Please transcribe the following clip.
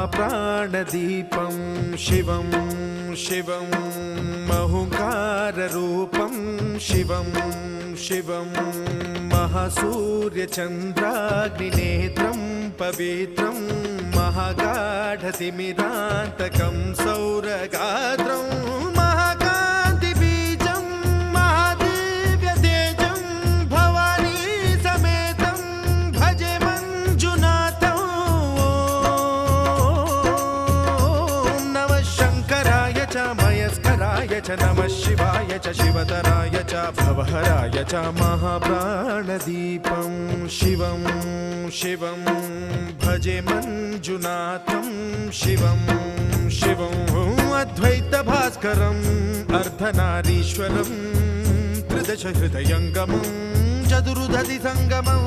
महाप्राणदीपं शिवं शिवं महुकाररूपं शिवं शिवं महासूर्यचन्द्राग्निनेत्रं पवित्रं महागाढतिमिरान्तकं सौरगात्रं महाकान्तिबीजं महादिव्यतेजं भवानी समेतं भजे मञ्जुनाथं। ॐ नमः शङ्कराय च मयस्कराय च नमः शिवाय च शिवतराय च भवहराय च महाप्राणदीपं शिवं शिवं भजे मञ्जुनाथं शिवं शिवं अद्वैतभास्करम् अर्धनारीश्वरं त्रिदश हृदयङ्गमं चतुर्दधि सङ्गमं